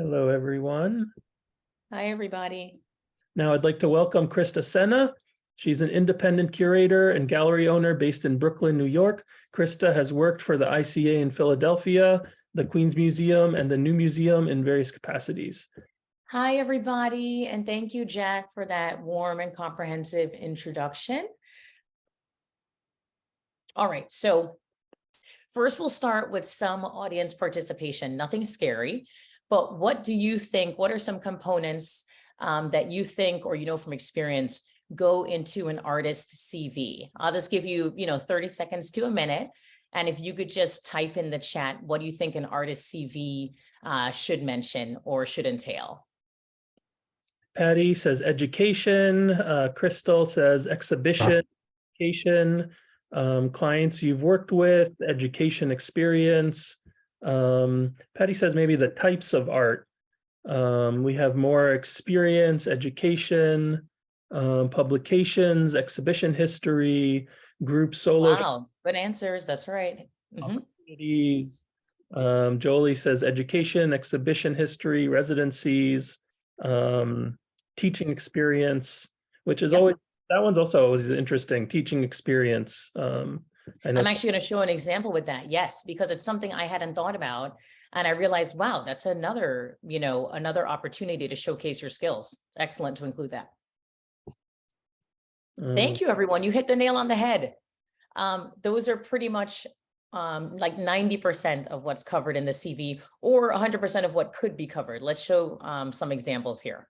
Hello, everyone. Hi, everybody. Now I'd like to welcome Krista Senna. She's an independent curator and gallery owner based in Brooklyn, New York. Krista has worked for the ICA in Philadelphia, the Queens Museum, and the New Museum in various capacities. Hi, everybody. And thank you, Jack, for that warm and comprehensive introduction. All right. So first, we'll start with some audience participation. Nothing scary, but what do you think? What are some components that you think, or you know from experience, go into an artist's CV? I'll just give you, 30 seconds to a minute. And if you could just type in the chat, what do you think an artist's CV should mention or should entail? Patty says education. Crystal says exhibition, education, clients you've worked with, education experience. Patty says maybe the types of art. We have more experience, education, publications, exhibition history, group solo Wow, good answers. That's right. opportunities. Jolie says education, exhibition history, residencies, teaching experience, which is always, that one's also always interesting, teaching experience. I'm actually going to show an example with that. Yes, because it's something I hadn't thought about. And I realized, wow, that's another, another opportunity to showcase your skills. It's excellent to include that. Thank you, everyone. You hit the nail on the head. Those are pretty much like 90% of what's covered in the CV, or 100% of what could be covered. Let's show some examples here.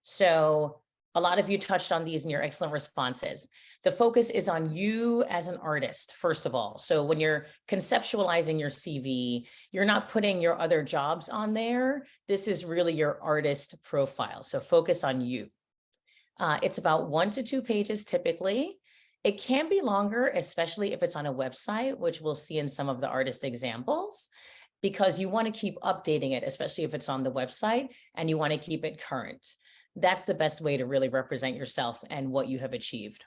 So a lot of you touched on these in your excellent responses. The focus is on you as an artist, first of all. So when you're conceptualizing your CV, you're not putting your other jobs on there. This is really your artist profile. So focus on you. It's about 1 to 2 pages typically. It can be longer, especially if it's on a website, which we'll see in some of the artist examples, because you want to keep updating it, especially if it's on the website, and you want to keep it current. That's the best way to really represent yourself and what you have achieved.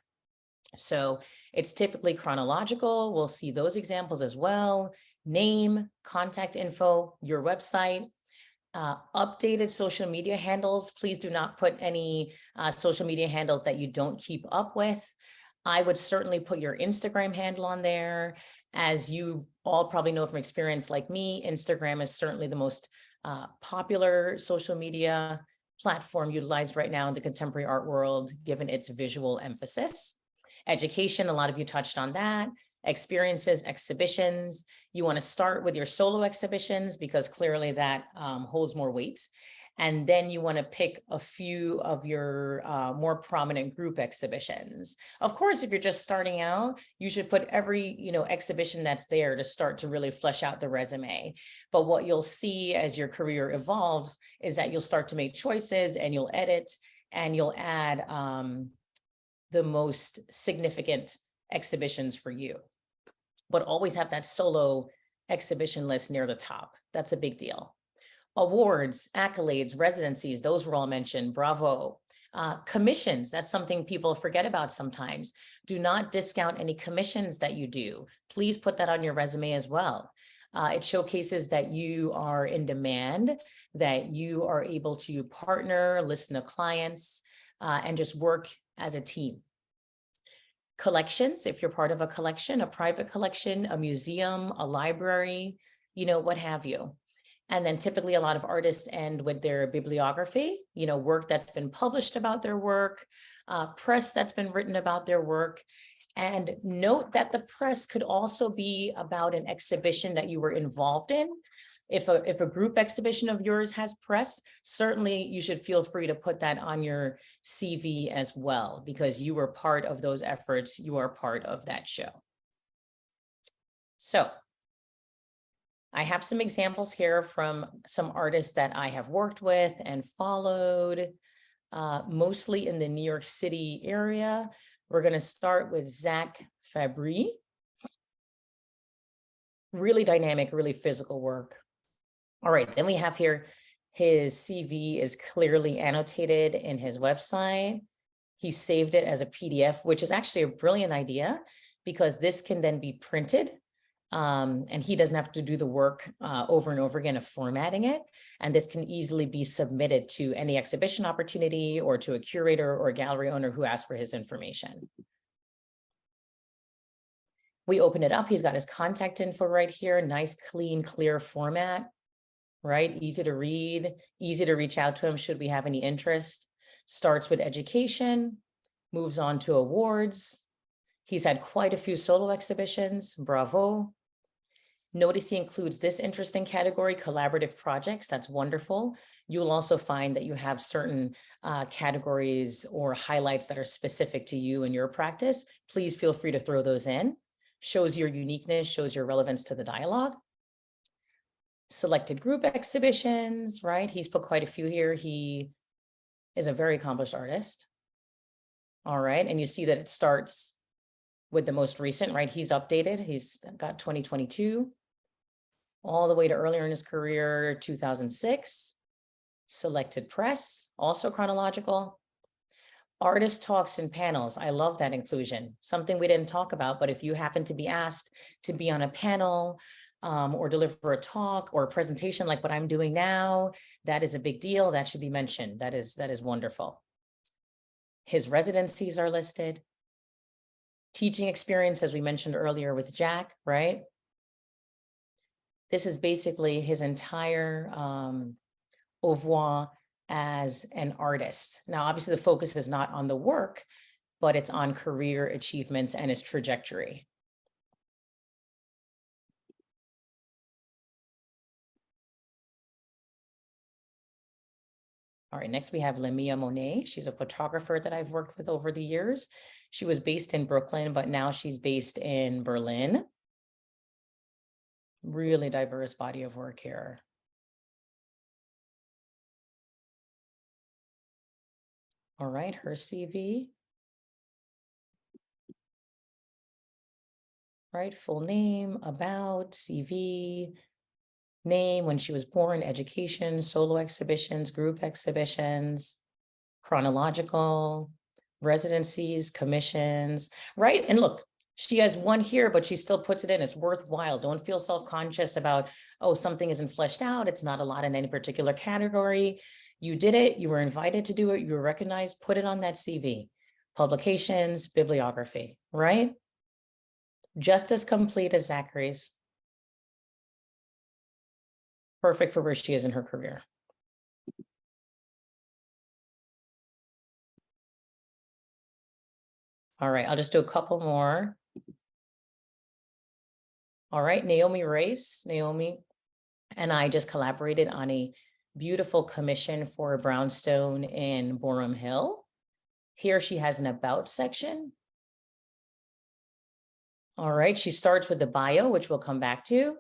So it's typically chronological. We'll see those examples as well. Name, contact info, your website, updated social media handles. Please do not put any social media handles that you don't keep up with. I would certainly put your Instagram handle on there. As you all probably know from experience like me, Instagram is certainly the most popular social media platform utilized right now in the contemporary art world, given its visual emphasis. Education, a lot of you touched on that. Experiences, exhibitions. You want to start with your solo exhibitions because clearly that holds more weight. And then you want to pick a few of your more prominent group exhibitions. Of course, if you're just starting out, you should put every exhibition that's there to start to really flesh out the resume. But what you'll see as your career evolves is that you'll start to make choices and you'll edit and you'll add the most significant exhibitions for you. But always have that solo exhibition list near the top. That's a big deal. Awards, accolades, residencies, those were all mentioned. Bravo. Commissions, that's something people forget about sometimes. Do not discount any commissions that you do. Please put that on your resume as well. It showcases that you are in demand, that you are able to partner, listen to clients, and just work as a team. Collections, if you're part of a collection, a private collection, a museum, a library, what have you. And then typically a lot of artists end with their bibliography, work that's been published about their work, press that's been written about their work. And note that the press could also be about an exhibition that you were involved in. If a group exhibition of yours has press, certainly you should feel free to put that on your CV as well, because you were part of those efforts. You are part of that show. So I have some examples here from some artists that I have worked with and followed, mostly in the New York City area. We're going to start with Zach Fabry. Really dynamic, really physical work. All right, then we have here his CV is clearly annotated in his website. He saved it as a PDF, which is actually a brilliant idea because this can then be printed And he doesn't have to do the work over and over again of formatting it. And this can easily be submitted to any exhibition opportunity or to a curator or a gallery owner who asks for his information. We open it up. He's got his contact info right here. Nice, clean, clear format, right? Easy to read, easy to reach out to him should we have any interest. Starts with education, moves on to awards. He's had quite a few solo exhibitions. Bravo. Notice he includes this interesting category, collaborative projects. That's wonderful. You'll also find that you have certain categories or highlights that are specific to you and your practice. Please feel free to throw those in. Shows your uniqueness, shows your relevance to the dialogue. Selected group exhibitions, right? He's put quite a few here. He is a very accomplished artist. All right, and you see that it starts with the most recent, right? He's updated. He's got 2022. All the way to earlier in his career, 2006, selected press, also chronological. Artist talks and panels. I love that inclusion. Something we didn't talk about, but if you happen to be asked to be on a panel or deliver a talk or a presentation like what I'm doing now, that is a big deal. That should be mentioned. That is wonderful. His residencies are listed. Teaching experience, as we mentioned earlier with Jack, right? This is basically his entire au revoir as an artist. Now, obviously the focus is not on the work, but it's on career achievements and his trajectory. All right, next we have Lamia Monet. She's a photographer that I've worked with over the years. She was based in Brooklyn, but now she's based in Berlin. Really diverse body of work here. All right, her CV. Right, full name, about, CV, name, when she was born, education, solo exhibitions, group exhibitions, chronological, residencies, commissions, right? And look, she has one here, but she still puts it in. It's worthwhile. Don't feel self-conscious about, oh, something isn't fleshed out. It's not a lot in any particular category. You did it. You were invited to do it. You were recognized. Put it on that CV. Publications, bibliography, right? Just as complete as Zachary's. Perfect for where she is in her career. All right, I'll just do a couple more. All right, Naomi Race. Naomi and I just collaborated on a beautiful commission for a brownstone in Borum Hill. Here she has an about section. All right, she starts with the bio, which we'll come back to.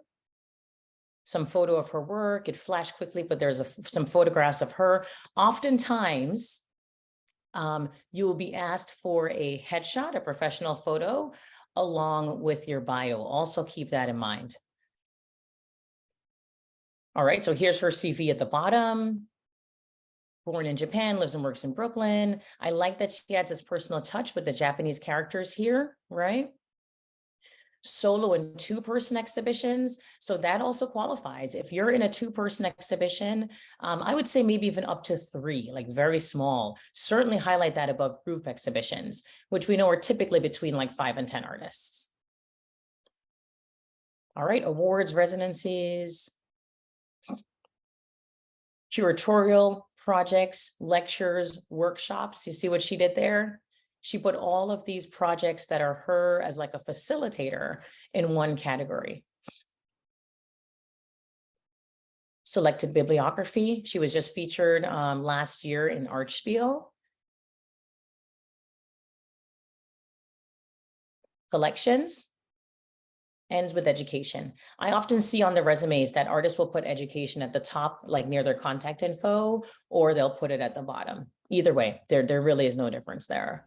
Some photo of her work. It flashed quickly, but there's some photographs of her. Oftentimes, you will be asked for a headshot, a professional photo, along with your bio. Also keep that in mind. All right, so here's her CV at the bottom. Born in Japan, lives and works in Brooklyn. I like that she adds this personal touch with the Japanese characters here, right? Solo and two-person exhibitions. So that also qualifies. If you're in a two-person exhibition, I would say maybe even up to 3, like very small. Certainly highlight that above group exhibitions, which we know are typically between like 5 and 10 artists. All right, awards, residencies, curatorial projects, lectures, workshops. You see what she did there? She put all of these projects that are her as like a facilitator in one category. Selected bibliography. She was just featured last year in Archspiel. Collections. Ends with education. I often see on the resumes that artists will put education at the top, like near their contact info, or they'll put it at the bottom. Either way, there really is no difference there.